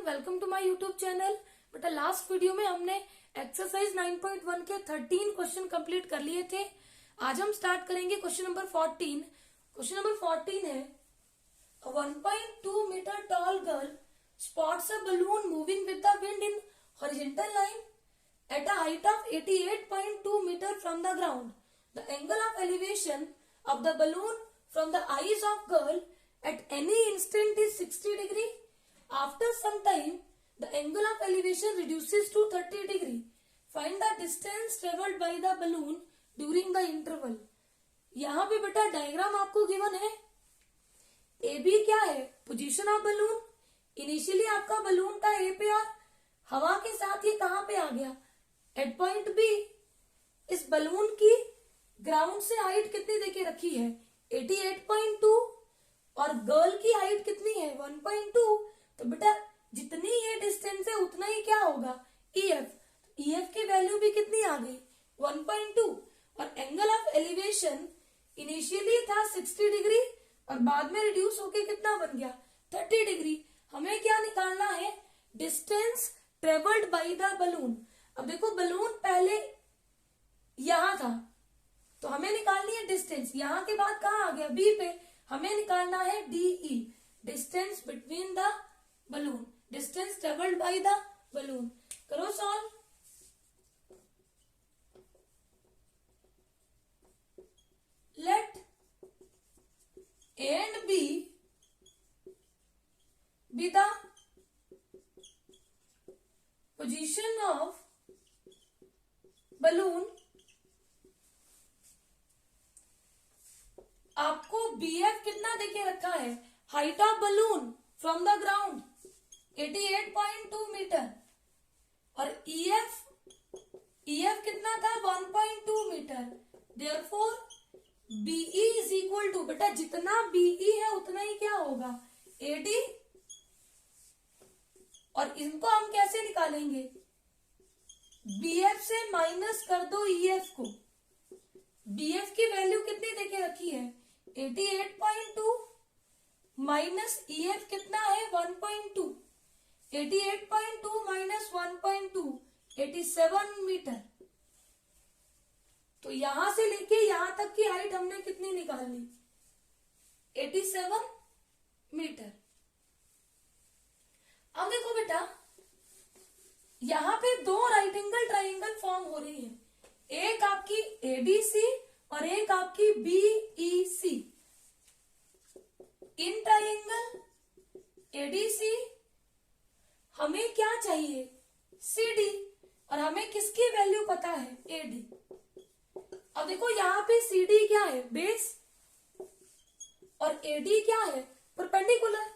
Welcome to my YouTube channel. बेटा last video में हमने एक्सरसाइज 9.1 के 13 क्वेश्चन कंप्लीट कर लिए थे। आज हम स्टार्ट करेंगे क्वेश्चन नंबर 14। क्वेश्चन नंबर 14 है 1.2 metre tall girl spots a balloon moving with the wind in horizontal line at a height of 88.2 metre from the ground. The angle of elevation of the balloon from the eyes of girl at any instant is 60 degree. After some time, the angle of elevation reduces to 30 degree. Find the distance traveled by the balloon during the interval. यहाँ पे बेटा diagram आपको given है। A B क्या है? Position of balloon. Initially आपका balloon था ए पे और हवा के साथ ये कहाँ पे आ गया? At point B. इस बलून की ग्राउंड से हाइट कितनी देके रखी है? 88.2 और गर्ल की हाइट कितनी है? 1.2। तो बेटा जितनी ये डिस्टेंस है उतना ही क्या होगा? EF। EF की वैल्यू भी कितनी आ गई? 1.2। और एंगल ऑफ एलिवेशन इनिशियली था 60 डिग्री और बाद में रिड्यूस होके कितना बन गया? 30 डिग्री। हमें क्या निकालना है? Distance travelled by the balloon. अब देखो बलून पहले यहां था तो हमें निकालनी है डिस्टेंस। यहां के बाद कहाँ आ गया? बी पे। हमें निकालना है DE, distance between the balloon, distance travelled by the balloon. करो solve. Let A and B be the position of balloon। आपको BF कितना देके रखा है? Height of balloon from the ground 88.2 metre और EF कितना था? 1.2 metre. Therefore BE is equal to, बेटा जितना BE है उतना ही क्या होगा? AD। और इनको हम कैसे निकालेंगे? BF से माइनस कर दो EF को। BF की वैल्यू कितनी देके रखी है? 88.2 माइनस EF कितना है? 1.2। 88.2 माइनस 1.2 87 मीटर। तो यहां से लेके यहां तक की हाइट हमने कितनी निकालनी? 87 मीटर। अब देखो बेटा यहां पे दो राइट एंगल ट्राइंगल फॉर्म हो रही है, एक आपकी ABC और एक आपकी BEC। इन ट्राइंगल ADC हमें क्या चाहिए? CD और हमें किसकी वैल्यू पता है? AD। अब देखो यहाँ पे CD क्या है? बेस और AD क्या है? Perpendicular.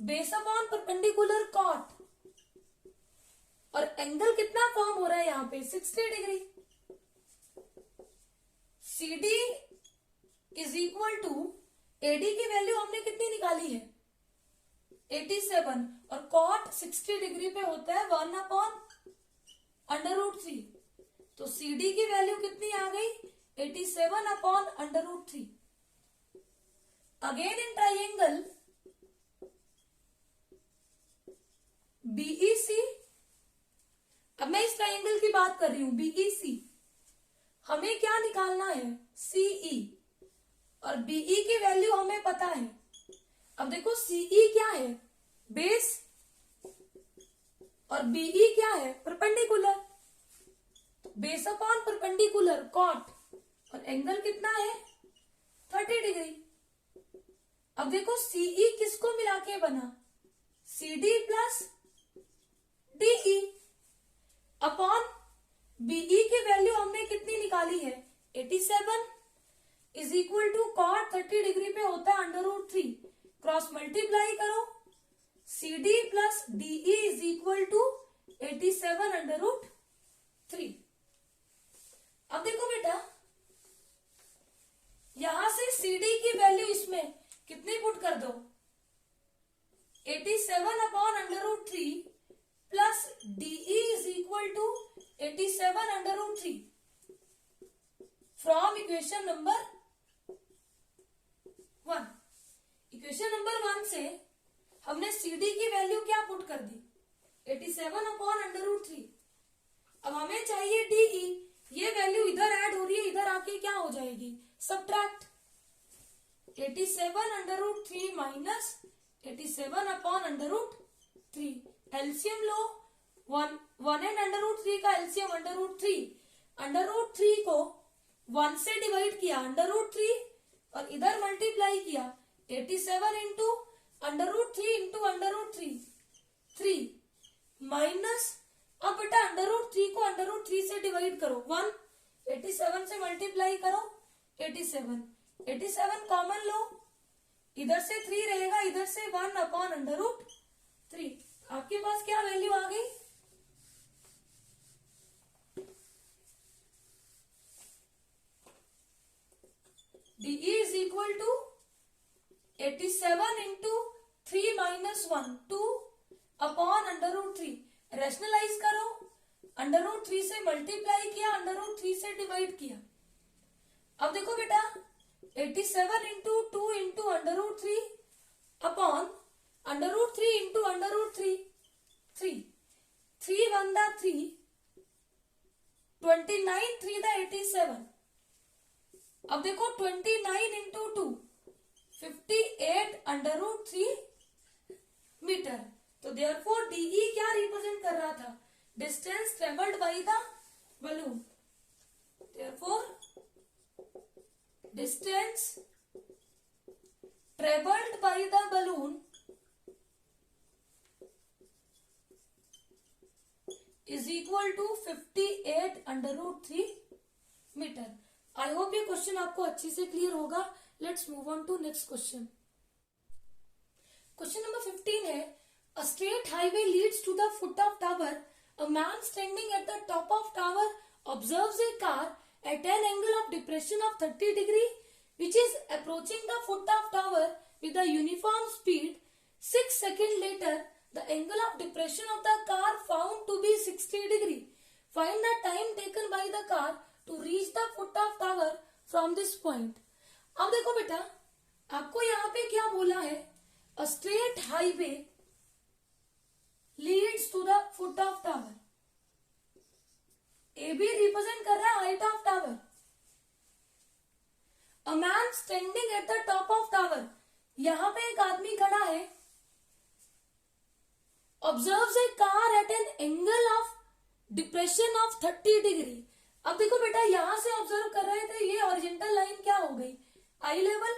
Base upon perpendicular cot. और एंगल कितना फॉर्म हो रहा है यहाँ पे? 60 degree. CD is equal to AD की वैल्यू हमने कितनी निकाली है? 87 और कॉट 60 डिग्री पे होता है 1/√3। तो CD की वैल्यू कितनी आ गई? 87/√3। Again in triangle BEC। अब मैं इस ट्राइंगल की बात कर रही हूं BEC। हमें क्या निकालना है? CE और BE की वैल्यू हमें पता है। अब देखो CE क्या है? बेस और BE क्या है? Perpendicular. Base upon perpendicular cot और एंगल कितना है? 30 डिग्री। अब देखो CE किसको मिला के बना? CD plus DE upon BE की वैल्यू हमने कितनी निकाली है? 87 is equal to cot 30 degree पे होता है √3। क्रॉस मल्टीप्लाई करो। CD plus DE is equal to 87/√3। अब देखो बेटा यहां से CD की वैल्यू इसमें कितनी पुट कर दो? 87/√3 plus DE is equal to 87/√3 from equation number 1। Equation number 1 से हमने CD की वैल्यू क्या पुट कर दी, 87/√3। अब हमें चाहिए DE, ये वैल्यू इधर ऐड हो रही है, इधर आके क्या हो जाएगी, subtract. 87/√3 minus 87/√3। LCM low, 1 and √3 का एलसीएम √3। √3 को 1 से डिवाइड किया √3 और इधर मल्टीप्लाई किया 87 इंटू √3 इंटू √3 3 माइनस, अब बेटा √3 को √3 से डिवाइड करो 1, 87 से मल्टीप्लाई करो 87 कॉमन लो, इधर से 3 रहेगा, इधर से 1/√3। आपके पास क्या वैल्यू आ गई, DE is equal to 87 into 3 minus 1 2/√3। Rationalize करो, √3 से मल्टीप्लाई किया, √3 से डिवाइड किया। अब देखो बेटा 87 इंटू 2 इंटू √3 अपॉन √3 इंटू √3 3 3 1 दा 3 29 3 दा 87। अब देखो 29 इंटू 2 58/√3 मीटर। तो देयरफॉर DE क्या रिप्रेजेंट कर रहा था, distance travelled by the balloon. Therefore distance travelled by the balloon is equal to 58/√3 metre. I hope ये क्वेश्चन आपको अच्छे से क्लियर होगा। Let's move on to next question. Question number 15 है, a straight highway leads to the foot of tower. A man standing at the top of tower observes a car at an angle of depression of 30 degree which is approaching the foot of tower with a uniform speed. 6 seconds later, the angle of depression of the car found to be 60 degree. Find the time taken by the car to reach the foot of tower from this point. अब देखो बेटा, आपको यहाँ पे क्या बोला है, a straight highway leads to the foot of tower. A B represent कर रहा है height of tower. A man standing at the top of tower, यहां पे एक आदमी खड़ा है। Observes a car at an angle of depression of 30 degree. अब देखो बेटा, यहां से ऑब्जर्व कर रहे थे, ये हॉरिजॉन्टल लाइन क्या हो गई, आई लेवल।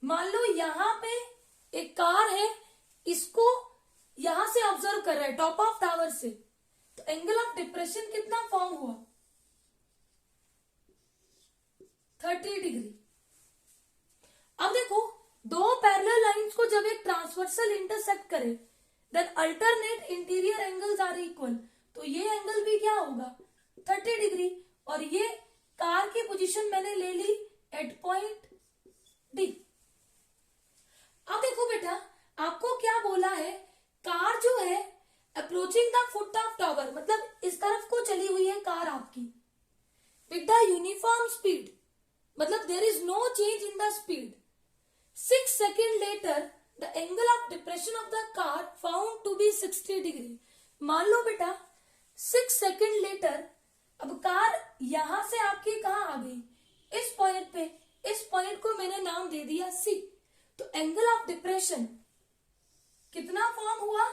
मान लो यहां पे एक कार है, इसको यहां से ऑब्जर्व कर रहे हैं टॉप ऑफ टावर से, तो एंगल ऑफ डिप्रेशन कितना फॉर्म हुआ, 30 डिग्री। अब देखो, दो पैरेलल लाइंस को जब एक ट्रांसवर्सल इंटरसेक्ट करे, then alternate interior angles are equal, तो ये एंगल भी क्या होगा, 30 डिग्री। और ये कार की पोजीशन मैंने ले ली एट पॉइंट डी। अब देखो बेटा, आपको क्या बोला है, कार जो है approaching the foot of tower, मतलब इस तरफ को चली हुई है कार आपकी, विद द यूनिफॉर्म स्पीड, मतलब there is no change in the speed. 6 second later the angle of depression of the car found to be 60 degree. मान लो बेटा 6 सेकेंड लेटर, अब कार यहां से आपकी कहां आ गई, इस पॉइंट पे, इस पॉइंट को मैंने नाम दे दिया सी। तो एंगल ऑफ डिप्रेशन कितना फॉर्म हुआ,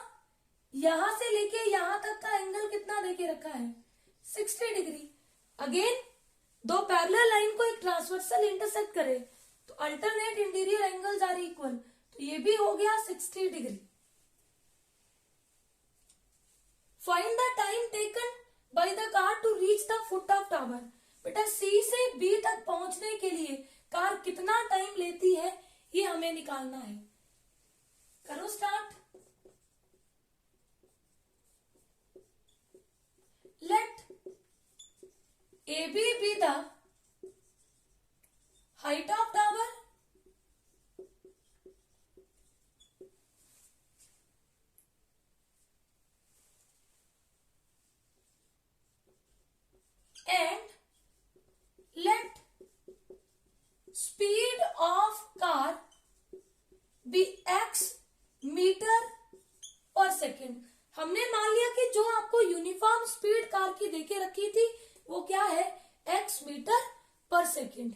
यहां से लेके यहां तक का एंगल कितना देके रखा है, 60 डिग्री। अगेन दो पैरेलल लाइन को एक ट्रांसवर्सल इंटरसेक्ट करे, तो alternate interior angles are equal, तो ये भी हो गया 60 degree. Find the time taken by the car to reach the foot of tower. बेटा सी से बी तक पहुंचने के लिए कार कितना टाइम लेती है, ये हमें निकालना है। करो start. Let AB be the height of tower and let speed of car be x metre per second. हमने मान लिया कि जो आपको यूनिफॉर्म स्पीड कार की देके रखी थी वो क्या है, एक्स मीटर पर सेकेंड।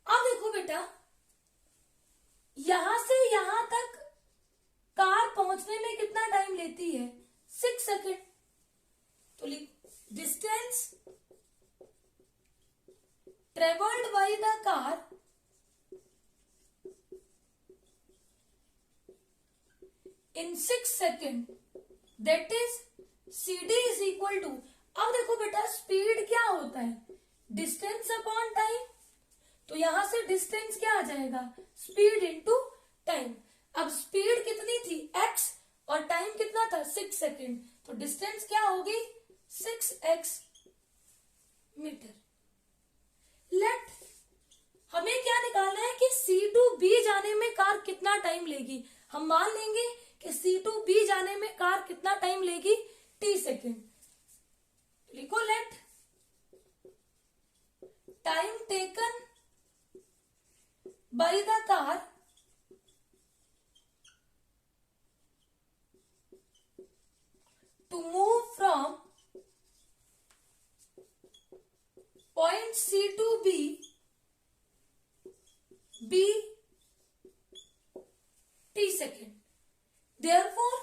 अब देखो बेटा, यहां से यहां तक कार पहुंचने में कितना टाइम लेती है, 6 सेकेंड। तो distance travelled by the car in 6 second, that is CD is equal to. अब देखो बेटा, स्पीड क्या होता है, डिस्टेंस अपॉन टाइम। तो यहां से डिस्टेंस क्या आ जाएगा, स्पीड इंटू टाइम। अब स्पीड कितनी थी, x, और टाइम कितना था, 6 सेकेंड। तो डिस्टेंस क्या होगी, 6x मीटर। लेट हमें क्या निकालना है कि C टू B जाने में कार कितना टाइम लेगी। हम मान लेंगे कि C टू B जाने में कार कितना टाइम लेगी, t सेकेंड। लिखो let time taken by the car to move from point C to B be t second. Therefore,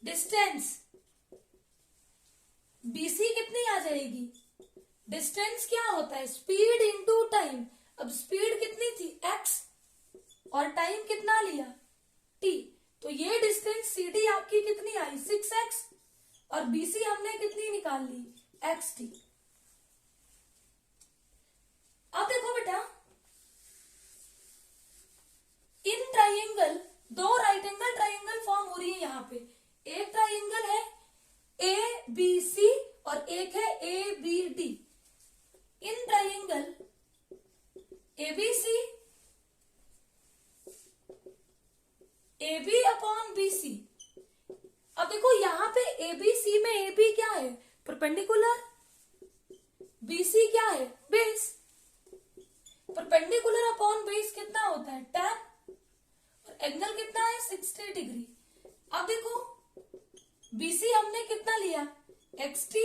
distance BC कितनी आ जाएगी, डिस्टेंस क्या होता है, स्पीड इंटू टाइम। अब स्पीड कितनी थी, x, और टाइम कितना लिया, t। तो ये डिस्टेंस CD आपकी कितनी आई, 6x, और BC हमने कितनी निकाल ली, xt। अब देखो बेटा, इन ट्राइंगल, दो राइट एंगल ट्राइंगल फॉर्म हो रही है यहां पे। एक ट्राइंगल है ABC और एक है ABD। In triangle ABC AB upon BC। अब देखो यहां पे ABC में AB क्या है, परपेंडिकुलर, BC क्या है, बेस। परपेंडिकुलर अपॉन बेस कितना होता है, tan, और एंगल कितना है, 60 डिग्री। अब देखो BC हमने कितना लिया, xt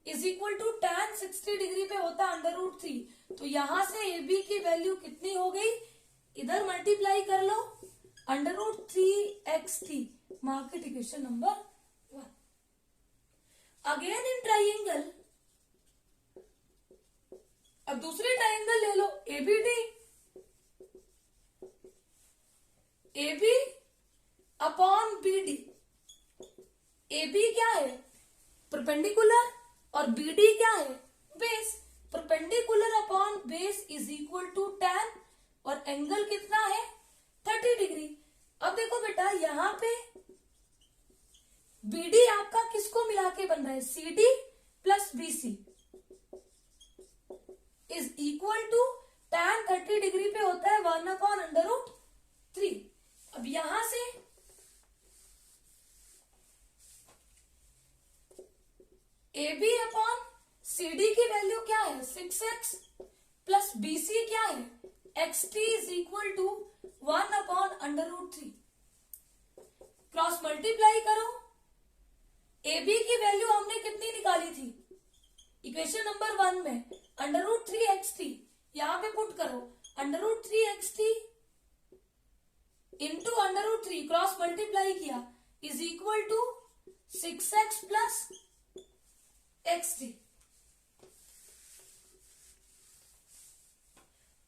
is equal to tan 60 degree पे होता है √3। तो यहां से AB की वैल्यू कितनी हो गई, इधर मल्टीप्लाई कर लो, √3xt। Mark it equation number 1। Again in triangle, अब दूसरे ट्राइंगल ले लो ABD। AB upon BD। AB क्या है, परपेंडिकुलर, और BD क्या है, base. Perpendicular upon base is equal to tan, और एंगल कितना है, 30 डिग्री। अब देखो बेटा, यहां पे BD आपका किसको मिला के बन रहा है, CD plus BC is equal to tan 30 degree पे होता है 1/√3। अब यहां से AB अपॉन CD की वैल्यू क्या है, 6x, प्लस BC क्या है, xt is equal to 1/√3। Cross multiply करो, AB की वैल्यू हमने कितनी निकाली थी, इक्वेशन नंबर 1 में, √3xt। यहां पे पुट करो, √3xt इंटू √3, क्रॉस मल्टीप्लाई किया, is equal to 6x plus xt।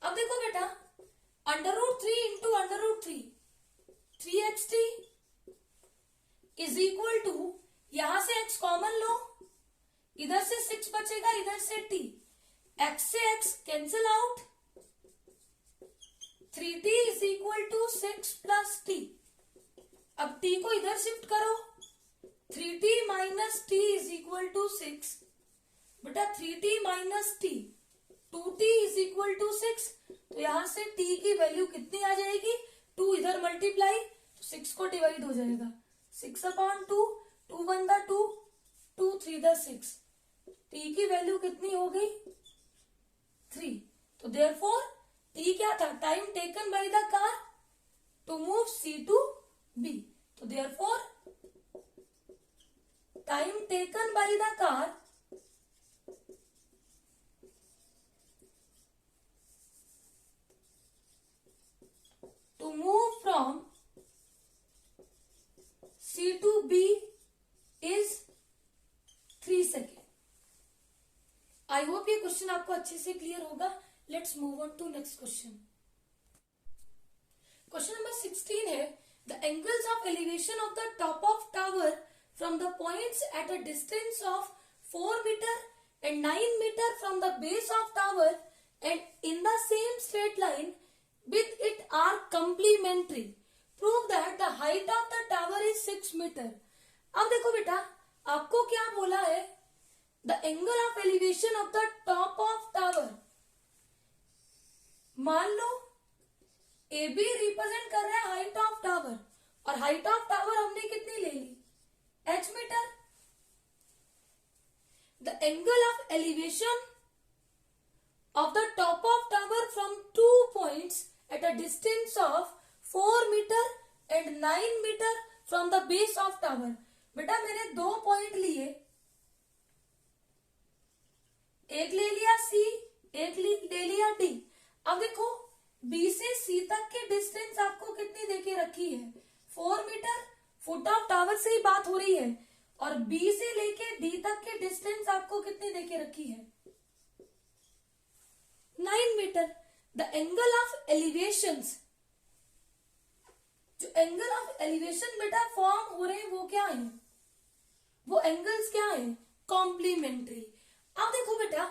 अब देखो बेटा, √3 into √3, 3xt is equal to, यहां से x कॉमन लो, इधर से 6 बचेगा, इधर से t, x से x cancel out, 3t is equal to 6 plus t। अब t को इधर शिफ्ट करो, 3t minus t is equal to 6। बेटा 3t minus t, 2t is equal to 6। तो यहां से t की वैल्यू कितनी आ जाएगी, 2 इधर मल्टीप्लाई, तो 6 को डिवाइड हो जाएगा, 6/2, 2 1 2, 2 3 6। t की वैल्यू कितनी हो गई, 3। तो देयरफॉर टी क्या था, time taken by the car to move C to B, तो therefore time taken by the car to move from C to B is 3 second. I hope ये क्वेश्चन आपको अच्छे से क्लियर होगा। Let's move on to next question. Question number 16 है the angles of elevation of the top of tower from the points at a distance of 4 metre and 9 metre from the base of tower and in the same straight line with it are complementary. Prove that the height of the tower is 6 metre. अब देखो बेटा, आपको क्या बोला है, the angle of elevation of the top of tower. मान लो A B represent कर रहा है हाइट ऑफ टावर, और हाइट ऑफ टावर हमने कितनी ले ली, h metre. The angle of elevation of the top of tower from 2 points at a distance of 4 metre and 9 metre from the base of tower. बेटा मैंने 2 point लिए, एक ले लिया C, एक ले लिया D। अब देखो B से C तक के डिस्टेंस आपको कितनी देके रखी है, 4 मीटर, फुट ऑफ टावर से ही बात हो रही है, और B से लेके D तक के डिस्टेंस आपको कितनी देके रखी है, 9 metre. The angle of elevations, जो एंगल ऑफ एलिवेशन बेटा फॉर्म हो रहे हैं वो क्या है, वो एंगल्स क्या है, कॉम्प्लीमेंट्री। अब देखो बेटा,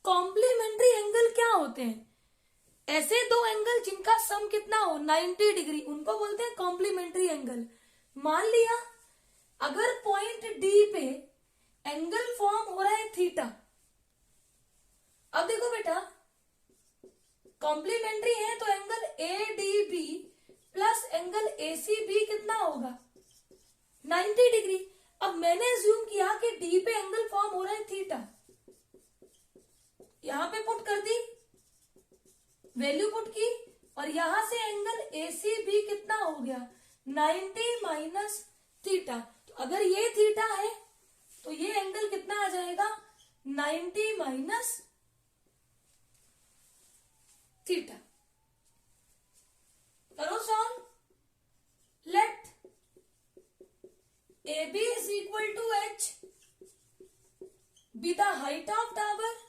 कॉम्प्लीमेंट्री एंगल क्या होते हैं, ऐसे दो एंगल जिनका सम कितना हो 90 डिग्री, उनको बोलते हैं कॉम्प्लीमेंट्री एंगल। मान लिया अगर पॉइंट डी पे एंगल फॉर्म हो रहा है थीटा। अब देखो बेटा, कॉम्प्लीमेंट्री है तो angle A D B plus angle A C B कितना होगा, 90 डिग्री। अब मैंने अज्यूम किया कि डी पे एंगल फॉर्म हो रहा है थीटा, यहां पे पुट कर दी, वैल्यू पुट की, और यहां से एंगल ए सी बी कितना हो गया, 90 माइनस थीटा। तो अगर ये थीटा है तो ये एंगल कितना आ जाएगा, 90 माइनस थीटा। करो solve. Let A B is equal to H be the height of tower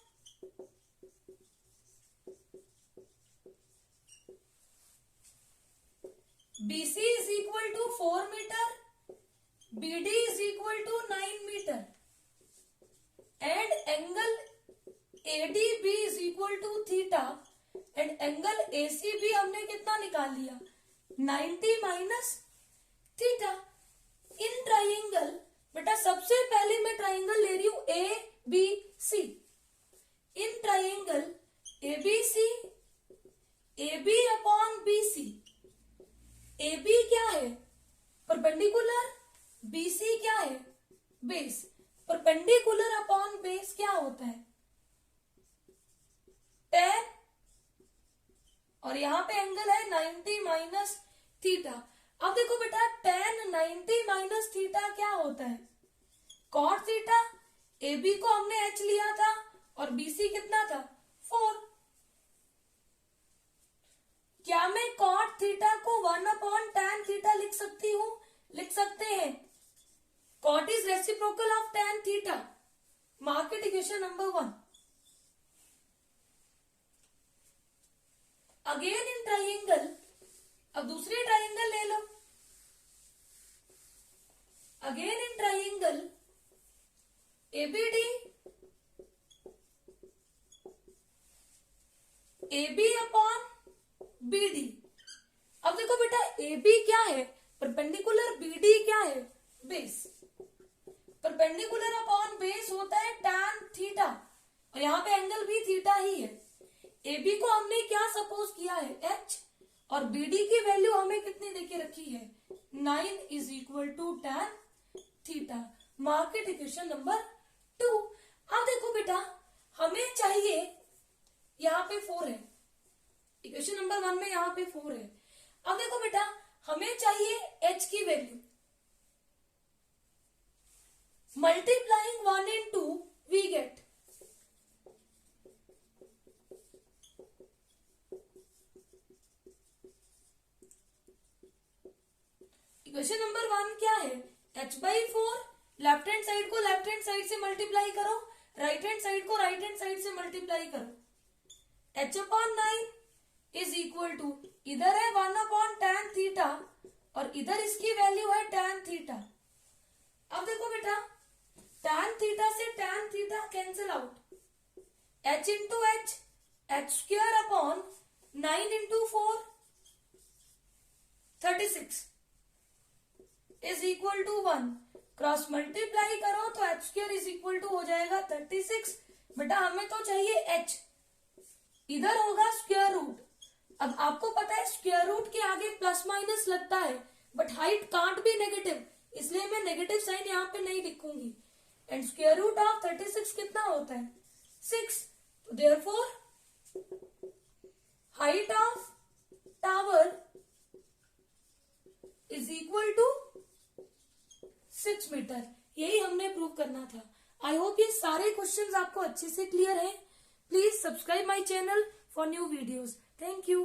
BC is equal to 4 meter, BD is equal to 9 meter, and angle ADB is equal to theta, and angle ACB हमने कितना निकाल लिया, 90 minus theta. In triangle, बेटा सबसे पहले मैं triangle ले रही हूं ABC। In triangle ABC, AB upon BC, AB क्या है, परपेंडिकुलर, BC क्या है, बेस। परपेंडिकुलर अपॉन बेस क्या होता है, tan, और यहां पे एंगल है 90 माइनस थीटा। अब देखो बेटा, tan 90 माइनस थीटा क्या होता है, cot थीटा। AB को हमने h लिया था और BC कितना था, 4। क्या मैं cot थीटा को 1 अपॉन tan थीटा लिख सकती हूं, लिख सकते हैं। cot is reciprocal of tan theta. Mark it equation number 1। Again in triangle, अब दूसरी ट्राइंगल ले लो। Again in triangle ABD, AB upon BD। अब देखो बेटा, AB क्या है, परपेंडिकुलर, BD क्या है, बेस। परपेंडिकुलर अपॉन बेस होता है tan थीटा, और यहाँ पे एंगल भी थीटा ही है। AB को हमने क्या सपोज किया है, h, और BD की वैल्यू हमें कितनी देके रखी है, 9 is equal to tan theta. Mark it equation number 2। अब देखो बेटा, हमें चाहिए, यहाँ पे 4 है, इक्वेशन नंबर 1 में यहाँ पे 4 है। अब देखो बेटा, हमें चाहिए h की वैल्यू। Multiplying 1 and 2 we get equation number 1 क्या है, h/4, लेफ्ट हैंड साइड को लेफ्ट हैंड साइड से मल्टीप्लाई करो, राइट हैंड साइड को राइट हैंड साइड से मल्टीप्लाई करो। h/9 इज इक्वल टू, इधर है 1/tan थीटा और इधर इसकी वैल्यू है tan थीटा। अब देखो बेटा, tan थीटा से tan theta cancel out, h into H, h² 9 × 4 36 is equal to 1। Cross multiply करो तो h² इज इक्वल टू हो जाएगा 36। बेटा हमें तो चाहिए h, इधर होगा स्क्वायर रूट। अब आपको पता है स्क्वायर रूट के आगे प्लस माइनस लगता है, but height can't be negative, इसलिए मैं नेगेटिव साइन यहाँ पे नहीं लिखूंगी। एंड स्क्वायर रूट ऑफ 36 कितना होता है, 6। तो therefore height of tower is equal to 6 metre. यही हमने प्रूव करना था। आई होप ये सारे क्वेश्चंस आपको अच्छे से क्लियर हैं। Please subscribe my channel for new videos. Thank you.